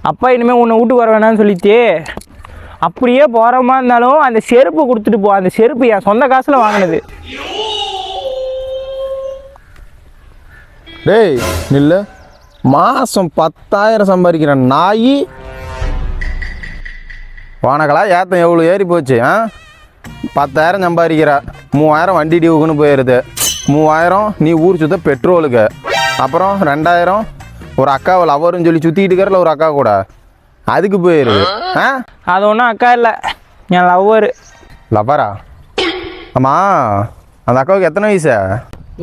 அப்பா இனிமேல் உன்னை வீட்டுக்கு வர வேணாம்னு சொல்லிட்டு அப்படியே போகிற மாதிரி இருந்தாலும் அந்த செருப்பு கொடுத்துட்டு போ. அந்த செருப்பு என் சொந்த காசில் வாங்கினது. டேய் நில்லு. மாதம் 10,000 சம்பாதிக்கிற நாய் வானகளா ஏத்தம் எவ்வளோ ஏறி போச்சு. 10,000 சம்பாதிக்கிற, 3,000 வண்டி டியூக்குன்னு போயிடுது, 3,000 நீ ஊர் சுத்த பெட்ரோலுக்கு, அப்புறம் 2,000 ஒரு அக்காவை லவருன்னு சொல்லி சுற்றிக்கிட்டு இருக்கிறல ஒரு அக்கா கூட, அதுக்கு போயிடுது. அது ஒன்றும் அக்கா இல்லை, என் லவ்வரு. லவ்வரா? ஆமாம், அந்த அக்காவுக்கு எத்தனை வயசு?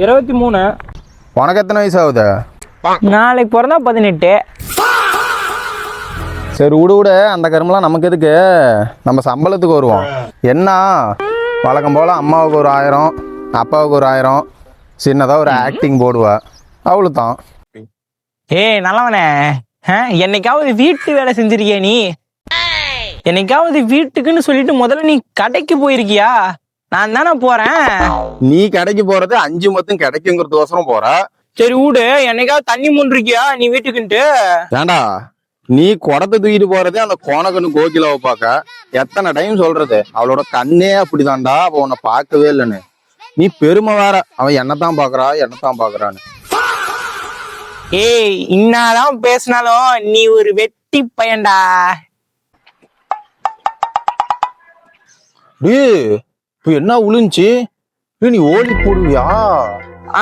23. உனக்கு எத்தனை வயசு ஆகுது? நாளைக்கு பிறந்தா 18. சரி விடு விடு, அந்த கருமெல்லாம் நமக்கு எதுக்கு, நம்ம சம்பளத்துக்கு வருவோம். என்ன வழக்கம் போல் அம்மாவுக்கு ஒரு 1000, அப்பாவுக்கு ஒரு 1000, சின்னதாக ஒரு ஆக்டிங் போடுவா, அவ்வளோதான். ஏய் நல்லவனே, என்னைக்காவது வீட்டு வேலை செஞ்சிருக்கியா நீ? என்னைக்காவது வீட்டுக்குன்னு சொல்லிட்டு முதல்ல நீ கடைக்கு போயிருக்கியா? நான் தானே போறேன். நீ கடைக்கு போறது 5 மொத்தம் கிடைக்குங்கிறதுக்கோசரம் போற. சரி வீடு, என்னைக்காவது தண்ணி மூன்றிருக்கியா நீ வீட்டுக்குன்ட்டு? ஏண்டா நீ குடத்தை தூக்கிட்டு போறதே அந்த கோணக்கண்ணு கோகிலாவை பார்க்க. எத்தனை டைம் சொல்றது, அவளோட கண்ணே அப்படிதான்டா, அவ உன்னை பார்க்கவே இல்லைன்னு. நீ பெருமை வேற, அவன் என்னத்தான் பாக்குறான்னு. ஏய் இன்னாதான் பேசினாலும் நீ ஒரு வெட்டி பையன்டா. இப்போ என்ன உளுந்துச்சு? நீ ஓடி போடுவியா?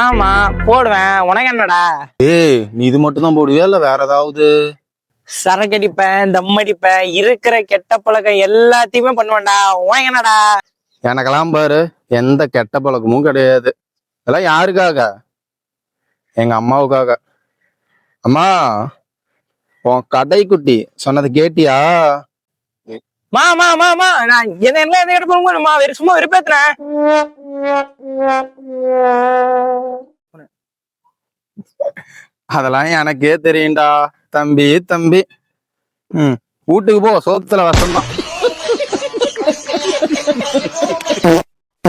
ஆமா போடுவேன், உனக்கு என்னடா? ஏய் நீ இது மட்டும் தான் போடுவியா இல்ல வேற ஏதாவது? சரக்கு அடிப்பேன், தம் அடிப்பேன், இருக்கிற கெட்ட பழக்கம் எல்லாத்தையுமே பண்ணுவேன்டா. உனக்கு என்னடா? எனக்கெல்லாம் பாரு எந்த கெட்ட பழக்கமும் கிடையாது. இதெல்லாம் யாருக்காக? எங்க அம்மாவுக்காக. அம்மா, உன் கடைக்குட்டி சொன்னதை கேட்டியா? நான் என்ன எடுப்போம்மா, சும்மா வெறுப்பேத்துறேன். அதெல்லாம் எனக்கே தெரியும்டா தம்பி. வீட்டுக்கு போ, சோத்துல வசந்தான்.